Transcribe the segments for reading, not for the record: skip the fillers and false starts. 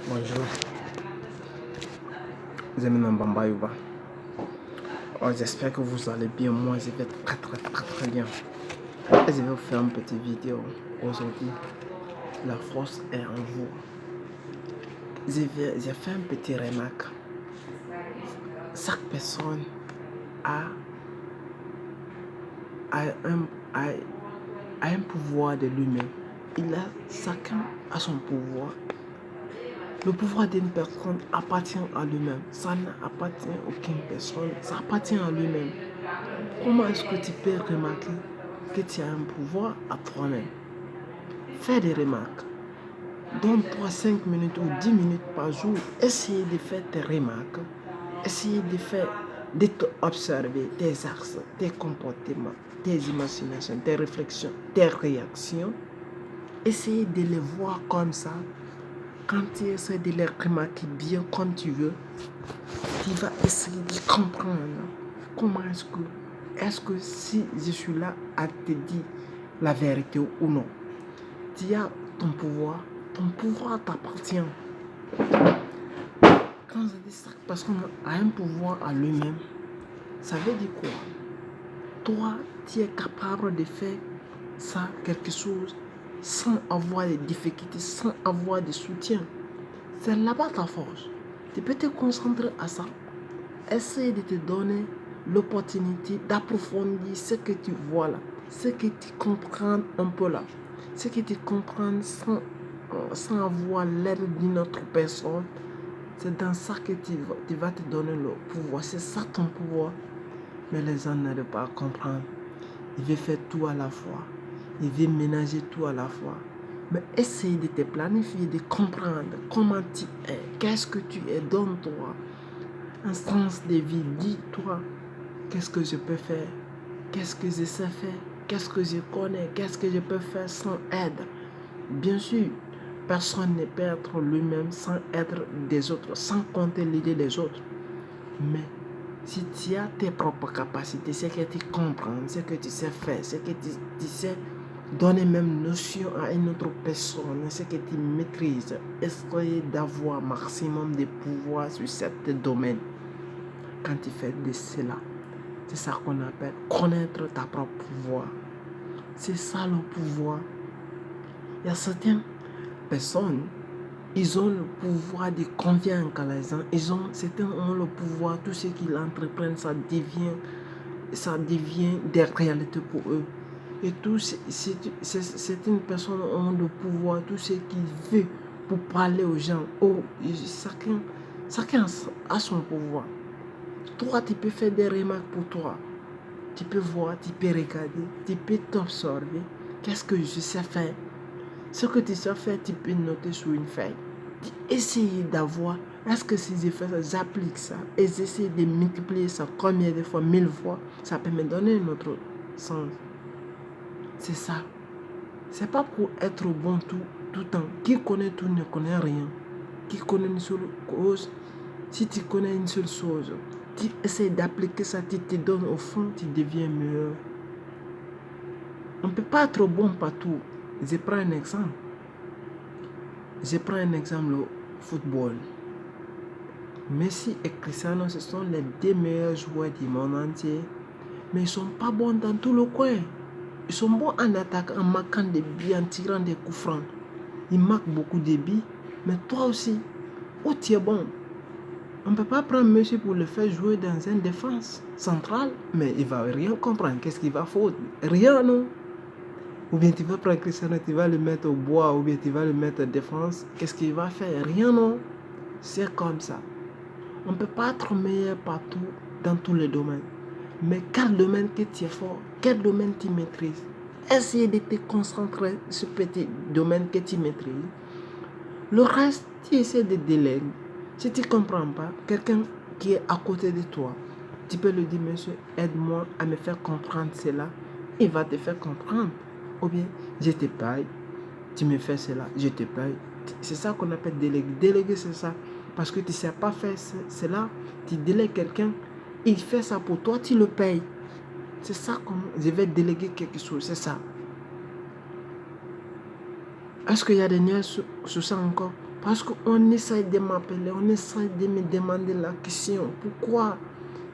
Bonjour, Zemina Bambayouba. J'espère que vous allez bien. Moi, je vais très bien. Et je vais vous faire une petite vidéo aujourd'hui. La force est en vous. J'ai fait une petite remarque. Chaque personne a un pouvoir de lui-même. Chacun a son pouvoir. Le pouvoir d'une personne appartient à lui-même. Ça n'appartient à aucune personne. Ça appartient à lui-même. Comment est-ce que tu peux remarquer que tu as un pouvoir à toi-même? Fais des remarques. Donne-toi 5 minutes ou 10 minutes par jour. Essayez de faire tes remarques. Essayez de t'observer tes actes, tes comportements, tes imaginations, tes réflexions, tes réactions. Essayez de les voir comme ça. Quand tu essaies de les remarquer bien comme tu veux, tu vas essayer de comprendre comment est-ce que si je suis là à te dire la vérité ou non. Tu as ton pouvoir t'appartient. Quand je dis chaque personne a un pouvoir à lui-même, ça veut dire quoi? Toi, tu es capable de faire ça, quelque chose, sans avoir de difficultés, sans avoir de soutien. C'est là-bas ta force. Tu peux te concentrer à ça. Essaye de te donner l'opportunité d'approfondir ce que tu vois là, ce que tu comprends un peu là, ce que tu comprends sans avoir l'aide d'une autre personne. C'est dans ça que tu vas te donner le pouvoir. C'est ça ton pouvoir. Mais les gens n'arrivent pas à comprendre. Ils veulent faire tout à la fois. Ils veulent ménager tout à la fois. Mais essaye de te planifier, de comprendre comment tu es, qu'est-ce que tu es, donne-toi un sens de vie. Dis-toi, qu'est-ce que je peux faire, qu'est-ce que je sais faire, qu'est-ce que je connais, qu'est-ce que je peux faire sans aide. Bien sûr, personne ne peut être lui-même sans être des autres, sans compter l'idée des autres. Mais si tu as tes propres capacités, ce que tu comprends, ce que tu sais faire, ce que tu sais donner même notion à une autre personne, ce que tu maîtrises, essaye d'avoir maximum de pouvoir sur ce domaine. Quand tu fais de cela, c'est ça qu'on appelle connaître ta propre pouvoir. C'est ça le pouvoir. Il y a certaines personnes, ils ont le pouvoir de convaincre les gens. Certains ont le pouvoir, tout ce qu'ils entreprennent, ça devient des réalités pour eux. Et certaines personnes ont le pouvoir, tout ce qu'ils veulent pour parler aux gens. Chacun a son pouvoir. Toi, tu peux faire des remarques pour toi. Tu peux voir, tu peux regarder, tu peux t'observer. Qu'est-ce que je sais faire? Ce que tu sais faire, tu peux noter sur une feuille. Essayer d'avoir, est-ce que si je fais ça, j'applique ça. Et j'essaie de multiplier ça combien de fois, 1000 fois. Ça peut me donner un autre sens. C'est ça. C'est pas pour être bon tout le temps. Qui connaît tout ne connaît rien. Qui connaît une seule chose, si tu connais une seule chose, tu essaies d'appliquer ça, tu te donnes au fond, tu deviens meilleur. On ne peut pas être bon partout. Je prends un exemple. Le football. Messi et Cristiano, ce sont les deux meilleurs joueurs du monde entier. Mais ils ne sont pas bons dans tout le coin. Ils sont bons en attaque, en marquant des buts, en tirant des coups francs. Ils marquent beaucoup de buts. Mais toi aussi, où tu es bon? On ne peut pas prendre Messi pour le faire jouer dans une défense centrale, mais il ne va rien comprendre. Qu'est-ce qu'il va faire? Rien, non? Ou bien tu vas prendre Cristiano, tu vas le mettre au bois, ou bien tu vas le mettre en défense. Qu'est-ce qu'il va faire? Rien, non? C'est comme ça. On ne peut pas être meilleur partout, dans tous les domaines. Mais quel domaine que tu es fort? Quel domaine tu maîtrises? Essaye de te concentrer sur ce petit domaine que tu maîtrises. Le reste, tu essaies de déléguer. Si tu ne comprends pas, quelqu'un qui est à côté de toi, tu peux lui dire, monsieur, aide-moi à me faire comprendre cela. Il va te faire comprendre. Ou bien, je te paye, tu me fais cela, je te paye. C'est ça qu'on appelle déléguer. Déléguer, c'est ça. Parce que tu ne sais pas faire cela, tu délègues quelqu'un, il fait ça pour toi, tu le payes. C'est ça, je vais déléguer quelque chose, c'est ça. Est-ce qu'il y a des niais sur ça encore? Parce qu'on essaie de m'appeler, on essaie de me demander la question. Pourquoi?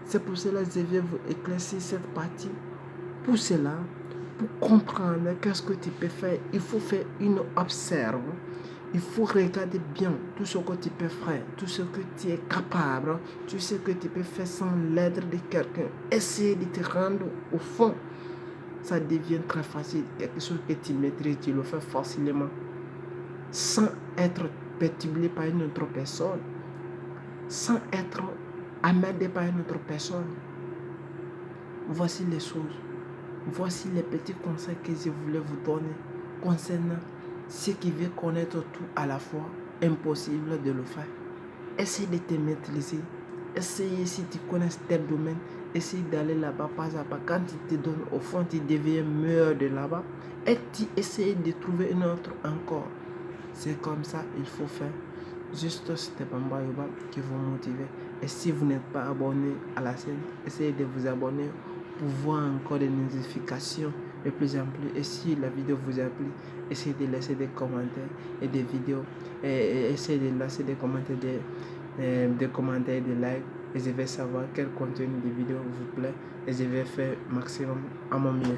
C'est pour cela que je vais vous éclaircir cette partie. Pour cela, pour comprendre qu'est-ce que tu peux faire, il faut faire une observe. Il faut regarder bien tout ce que tu peux faire, tout ce que tu es capable, tout ce que tu peux faire sans l'aide de quelqu'un. Essayer de te rendre au fond. Ça devient très facile. Quelque chose que tu maîtrises, tu le fais facilement. Sans être perturbé par une autre personne. Sans être amène par une autre personne. Voici les choses. Voici les petits conseils que je voulais vous donner concernant ceux qui veulent connaître tout à la fois. Impossible de le faire. Essaye de te maîtriser. Essaye, si tu connais tel domaine, essaye d'aller là-bas pas à pas. Quand tu te donnes au fond, tu deviens meilleur de là-bas. Et tu essayes de trouver une autre encore. C'est comme ça, il faut faire. Juste c'était Bamba Yoba qui vous motive. Et si vous n'êtes pas abonné à la chaîne, essayez de vous abonner pour voir encore des notifications de plus en plus. Et si la vidéo vous a plu, essayez de laisser des commentaires et des vidéos. Et essayez de laisser des commentaires, des commentaires, des likes. Et je vais savoir quel contenu de vidéo vous plaît. Et je vais faire maximum à mon mieux.